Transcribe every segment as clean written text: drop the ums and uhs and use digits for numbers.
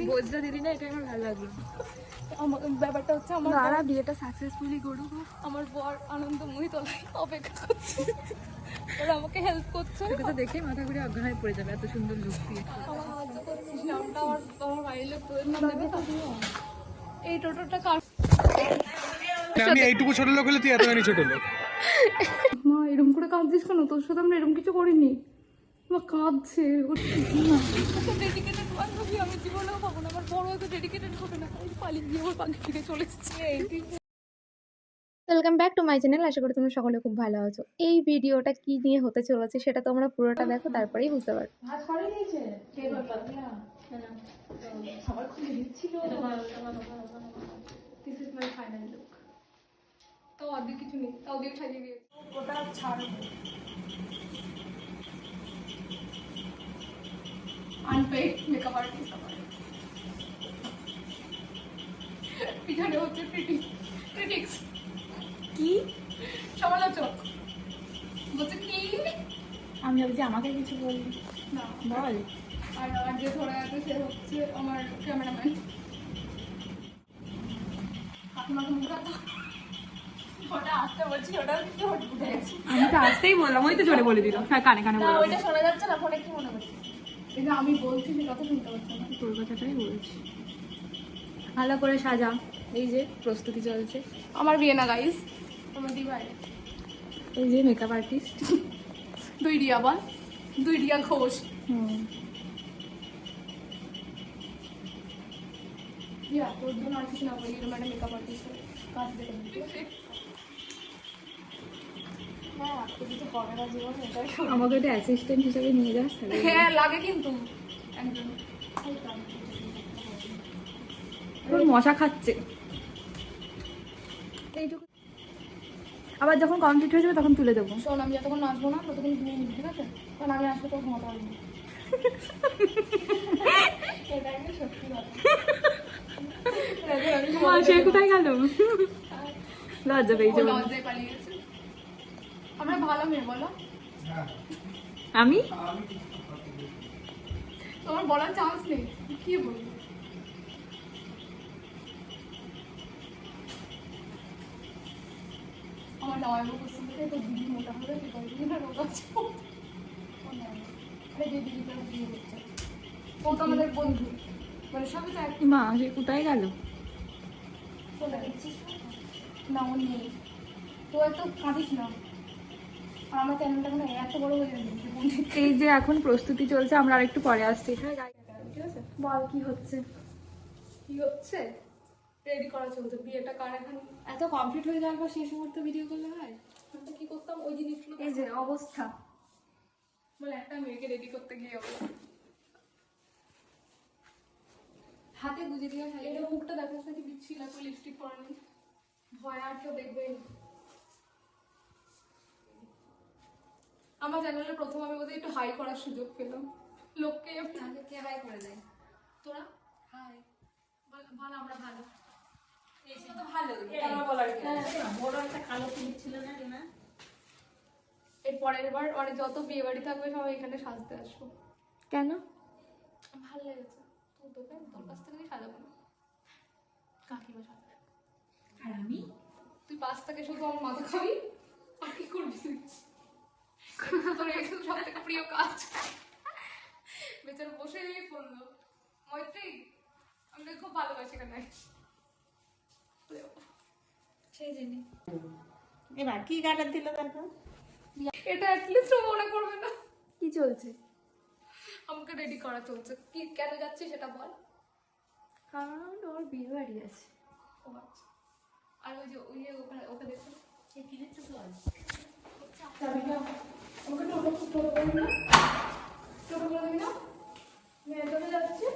বজ্জা দিদি না, এটা আমার ভালো লাগলো। আমার ব্যাপারটা হচ্ছে আমার দাঁড়া, বিয়েটা সাকসেসফুলি করুক। আমার বর আনন্দময়ী তলায় অপেক্ষা করছে, ওরা আমাকে হেল্প করছে। এটা তো দেখে মাথা ঘুরে অজ্ঞান হয়ে পড়ে যাবে, এত সুন্দর লুক দিয়ে। আমার সাহায্য করছিস, নামটা আমার বাড়ির লোক তোদের নাম দেবে তো। এই টোটোটা কার? আমি এইটুকু ছোট লোক হলে তুই এতখানি ছোট লোক। মা এরকম করে কাঁদছিস কেন? তোর সাথে আমরা এরকম কিছু করিনি। মা কাঁদছে। ডেডিকেটেড বান্ধবী আমি জীবনেও পাবো না। আমার বড় হয়তো ডেডিকেটেড হবে না, আমি পালিয়ে গিয়ে ওর পাখি ফিরে চলে এসেছি। Welcome back to my channel. আশা করি তোমরা সকলে খুব ভালো আছো। এই ভিডিওটা কি নিয়ে হতে চলেছে সেটা তোমরা পুরোটা দেখো, তারপরেই বুঝতে পারবে। This is my final look. তাও অর্ধেক কিছু নেই, তাও দিয়ে সাজিয়ে দিয়েছি। ওটা ছাড়। আনপেইড মেকআপ আর্টিস্ট আমার। পিছনে হচ্ছে ক্রিটিক্স। কি সমালোচক বলছে কি? আমি ভাবছি আমাকে কিছু বলবি না বল। আর যে ধরে আছে সে হচ্ছে আমার ক্যামেরাম্যান। ওটা আসতে বলছি, ওটা উঠে গেছে। আমি তো আসতেই বললাম, ওই তো জোরে বলে দিল। হ্যাঁ, কানে কানে বলে ওইটা শোনা যাচ্ছে না ফোনে, কি মনে করছিস? এটা আমি বলছি, সে কথা শুনতে পাচ্ছি না। তোর কথাটাই বলছি। ভালো করে সাজা, এই যে প্রস্তুতি চলছে। আমার বিয়ে না গাইস, আমার দিবাই। এই যে মেকআপ আর্টিস্ট, দুই রিয়া বল, দুই রিয়া ঘোষ। রিয়া তোর জন্য আসিস না, বলি এরকম একটা মেকআপ আর্টিস্ট কাজ দেখে নিচ্ছি। হ্যাঁ, তো কিছু হবে না জীবনে, এটাই। আমাকে একটা অ্যাসিস্ট্যান্ট হিসেবে নিয়ে যাস তাহলে। হ্যাঁ লাগে কিন্তু একজন। তোর মশা খাচ্ছে। এইটুকু আবার যখন কমপ্লিট হয়ে যাবে তখন তুলে দেবো। শোন, আমি যতক্ষণ নাচবো না ততক্ষণ ঘুমিয়ে নিবি, ঠিক আছে? কারণ আমি আসলে তো ঘুমাতে পারিনি। এটা একদম সত্যি কথা। সে কোথায় গেল? লজ্জা পেয়েছে। লজ্জায় পালিয়ে গেছে। আমরা ভালো মেয়ে, বলো। আমি তোমার বলার চান্স নেই, কি বলবো? আমার জামাই বাবু কোশ্চেন থেকে তো দিদি মোটা হবে, দিদিটা রোগা আছে। আরে যে দিদিটা বিয়ে করছে ও তো আমাদের বন্ধু, মানে সবই তো এক। মা, সে কোথায় গেল? না ও নেই তো, এত কাঁদিস না। আর আমার চ্যানেলটা মানে এত বড় হয়ে যাবে। এই যে এখন প্রস্তুতি চলছে, আমরা আর একটু পরে আসছি। হ্যাঁ, ঠিক আছে, বল কি হচ্ছে? কি হচ্ছে? রেডি করা চলছে। বিয়েটা কার এখন এত কমপ্লিট হয়ে যাওয়ার পর সেই মুহূর্তে ভিডিও করলে হয়? আমি তো কি করতাম ওই জিনিসগুলো। এই যে অবস্থা, বলে একটা মেয়েকে রেডি করতে গিয়ে অবস্থা। হাতে গুজে দিয়ে এটা মুখটা দেখার সাথে দিচ্ছি না, তো লিপস্টিক পরানি ভয় আর কেউ দেখবেই না। আমার চ্যানেলে প্রথম আমি বোধহয় একটু হাই করার সুযোগ পেলাম। লোককে কে হাই করে দেয়? তোরা হাই ভালো, আমরা ভালো। এর পরের বার মানে যত বিয়ে বাড়ি থাকবে সবাই এখানে সাজতে আসবো। কেন? ভালো লেগেছে তো, তোকে তোর কাছ থেকে সাজাবো না, কাকিমা সাজাবে। আর আমি? তুই পাশ থেকে শুধু আমার মাথা খাবি, আর কি করবি তুই? তোর এখন সব থেকে প্রিয় কাজ। বেচারা বসে পড়লো। মৈত্রী, আমি তোকে খুব ভালোবাসি এখানে। সেই জন্যই এবার কি কাটার দিল তারপর? এটা অ্যাটলিস্ট ও মনে করবে না। কি চলছে? আমাকে রেডি করা চলছে। কি কেন যাচ্ছি সেটা বল। কারণ ওর বিয়ে বাড়ি আছে। ও আচ্ছা, আর ওই যে ওই ওকে দেখো সে কি দিচ্ছে বল? চাবিটা আমাকে টোটো টোটো করে না, টোটো করে দিবি না? মেয়েটাকে যাচ্ছে।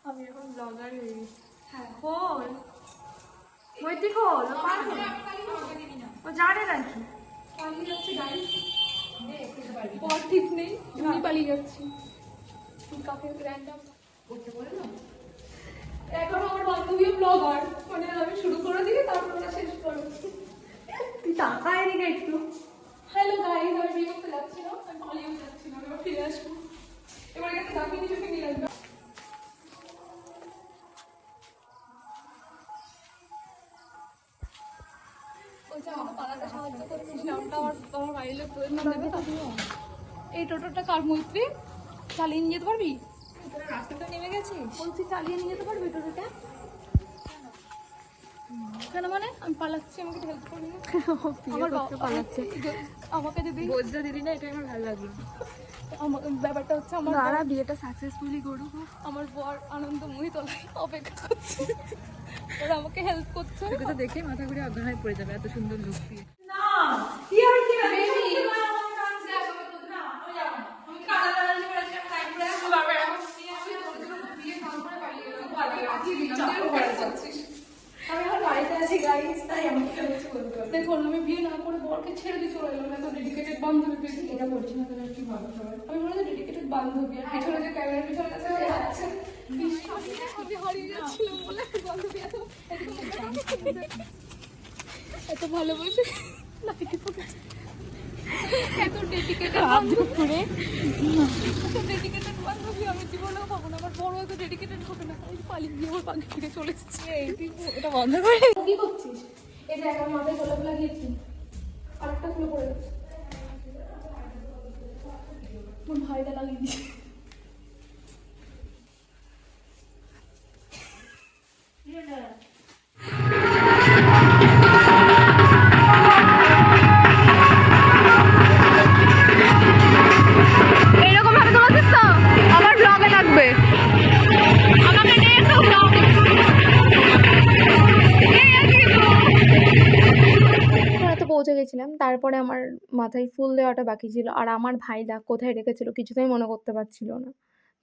আমি এখন ব্লগার হয়ে গেছি। হ্যাঁ, খোল মৈত্রী, খোল। ও পারবে না, ও জানে নাকি? পালিয়ে যাচ্ছে গাড়ি। পর ঠিক নেই, আমি পালিয়ে যাচ্ছি। তুই কাকে র্যান্ডাম করতে বলে না? এখন আমার বান্ধবীও ব্লগার, মানে আমি শুরু করে দিই তারপর ওরা শেষ করেছি। তুই টাকা এদিকে একটু। হ্যালো গাইস, আমি বিয়ে করতে যাচ্ছি না, আমি পালিয়েও যাচ্ছি না, আমি ফিরে আসবো। এবার দামিনী চোখে নিয়ে আসবে। বলছে আমাকে পালাতে সাহায্য করছিস, নামটা আমার বাড়ির লোক তোদের নাম দেবে তো? এই টোটোটা কার? মৈত্রী, চালিয়ে নিয়ে যেতে পারবি? রাস্তাটা নেমে গেছি, বলছি চালিয়ে নিয়ে যেতে পারবি টোটোটা? কেন মানে আমি পালাচ্ছি, আমাকে হেল্প করবি না? আমার বাবা পালাচ্ছে, আমাকে যদি বজ্জা দিলি না, এটাই আমার ভালো লাগলো। আমার ব্যাপারটা হচ্ছে আমার তারা বিয়েটা সাকসেসফুলি করুক। আমার বর আনন্দময়ী তলায় অপেক্ষা করছে, ওরা আমাকে হেল্প করছে। এটা দেখে মাথা ঘুরে অজ্ঞান হয়ে পড়ে যাবে, এত সুন্দর লুক দিয়ে। কি আর কি না বেবি, দেখুন আমি বিয়ে না করে বরকে ছেড়ে দিয়ে চলে এলাম, এত ডেডিকেটেড বান্ধবী পেয়েছি। এটা বলছি না তাহলে কি ভালো সবাই, আমি বলে ডেডিকেটেড বান্ধবী, আর পিছনে যে ক্যামেরার পিছনে আছে আমি হারিয়ে যাচ্ছিলাম বলে বান্ধবী এত ভালোবাসে, এত ডেডিকেটেড বান্ধবী, এত ডেডিকেটেড বান্ধবী আমি জীবনেও পাবো না। আমার বড় এত ডেডিকেটেড হবে না, আমি পালিয়ে গিয়ে আমার পাখি থেকে চলে এসেছি। এটা বন্ধ করে কি করছিস? এই যে আমার মাথায় গোলাপ লাগিয়েছি, আরেকটা খুলে পড়ে গেছে, আমার ভাইটা লাগিয়ে দিয়েছে। এইরকম ভাবে তোমাদের তো আমার ব্লগে লাগবে, আমাকে নিয়ে তো ব্লগে আমরা তো পৌঁছে গেছিলাম। তারপরে আমার মাথায় ফুল দেওয়াটা বাকি ছিল, আর আমার ভাইদা কোথায় রেখেছিল কিছুতেই মনে করতে পারছিল না।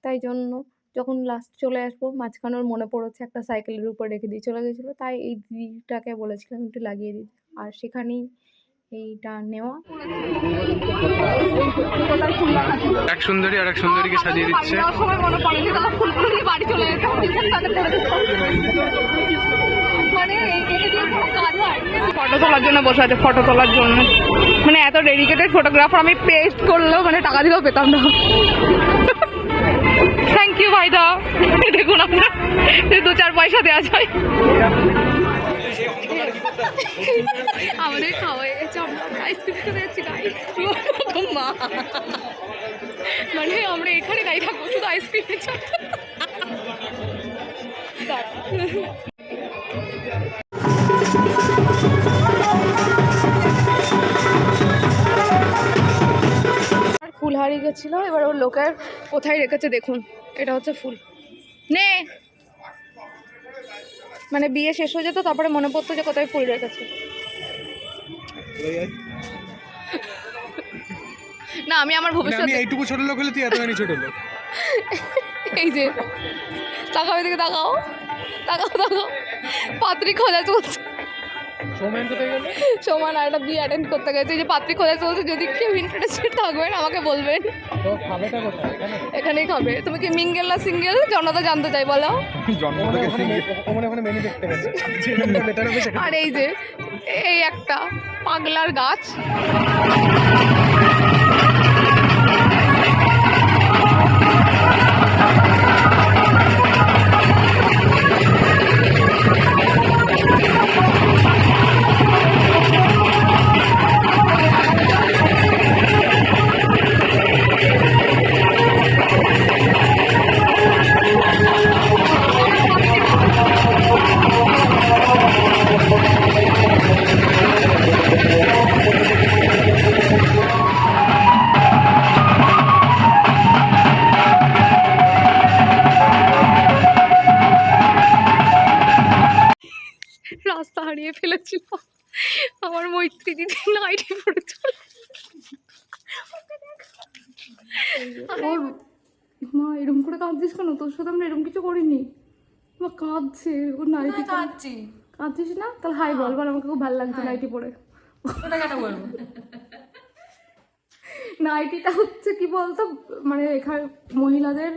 তাই জন্য যখন লাস্ট চলে আসবো, মাঝখানে ওর মনে পড়েছে একটা সাইকেলের উপর রেখে দিয়ে চলে গেছিলো, তাই এই দিদিটাকে বলেছিলাম একটু লাগিয়ে দিতে, আর সেখানেই এইটা নেওয়া। এক সুন্দরী আর এক সুন্দরীকে সাজিয়ে দিচ্ছে। সময় মনে পড়ে যে তারা ফুলগুলো নিয়ে বাড়ি চলে যেত, মানে ফটো তোলার জন্য বসে আছে, ফটো তোলার জন্য। মানে এত ডেডিকেটেড ফটোগ্রাফার আমি পেস্ট করলেও মানে টাকা দিলেও পেতাম না। থ্যাংক ইউ ভাইদা, দেখুন আমরা 2-4 পয়সা দেওয়া যায়। আমাদের খাওয়াই আইসক্রিম খেতে যাচ্ছি, মা মানে আমরা এখানে দাঁড়িয়ে থাকবো শুধু আইসক্রিমের জন্য। ফুল হারিয়ে গেছিল, এবার ওর লোকের কোথায় রেখেছে দেখুন, এটা হচ্ছে ফুল নে, মানে বিয়ে শেষ হয়ে যেত তারপরে মনে পড়তো যে কোথায় ফুল রেখেছে। না আমি আমার ভবিষ্যৎ, আমি এইটুকু ছোট লোক হলে তুই এতখানি ছোট লোক। এই যে তাকাও, এদিকে তাকাও, তাকাও তাকাও, পাত্রী খোঁজা চলছে। সমান আর একটা বিয়ে অ্যাটেন্ড করতে গেছে, এই যে পাত্রী খোঁজা চলছে, যদি কেউ ইন্টারেস্টেড থাকবেন আমাকে বলবেন। এখানেই খাবে। তুমি কি মিঙ্গেল না সিঙ্গেল জনতা জানতে চাই, বলো। আর এই যে এই একটা পাগলার গাছ, রাস্তা হারিয়ে ফেলেছিল আমার মৈত্রী দিদি, নাইটি পরে চলে। মা এরকম করে কাঁদছিস কেন? তোর সাথে আমরা এরকম কিছু করিনি। মা কাঁদছে, ওর নাইটি কাঁদছিস না? তাহলে হাই বল, বল আমাকে খুব ভালো লাগছে নাইটি পরে। নাইটিটা হচ্ছে কি বলতো, মানে এখানে মহিলাদের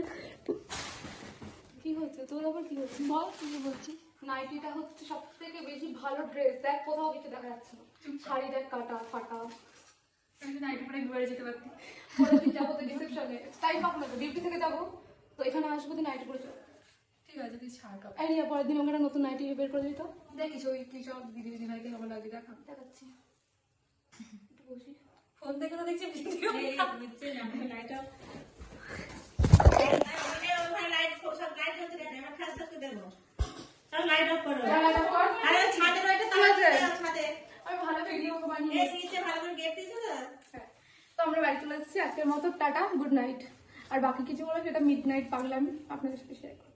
কি হচ্ছে, তোর আবার কি হচ্ছে বল, কি বলছিস? নাইটিটা হচ্ছে সব থেকে বেশি ভালো ড্রেস, দেখ কোথাও কিছু দেখা যাচ্ছে না, শাড়ি দেখ কাটা ফাটা, নাইটি পরে বাড়ি যেতে পারতি, পরে দিন যাবো তো রিসেপশনে, টাইম পাবো না তো, ডিউটি থেকে যাবো। তো এখানে আসবো তুই নাইটি পরে চল। ঠিক আছে তুই ছাড় কাপ এই নিয়ে পরের দিন ওখানে নতুন নাইটি বের করে দিত। দেখিস ওই কি সব দিদি ভাইকে কেমন লাগে দেখা দেখাচ্ছি একটু বসি। ফোন থেকে তো দেখছি ভিডিও লাইট অফ লাইট সব লাইট জ্বলছে কেন আমার খাস খাস দেবো সব লাইট অফ করো আরে ছাদে রইতে তাহলে ছাদে আমি ভালো ভিডিও বানিয়ে এই নিচে ভালো করে গেট দিছো না তো আমরা বাড়ি চলে এসেছি আজকের মতো টাটা গুড নাইট। আর বাকি কিছু বলে সেটা মিড নাইট পাগলামি আপনাদের সাথে শেয়ার করবো।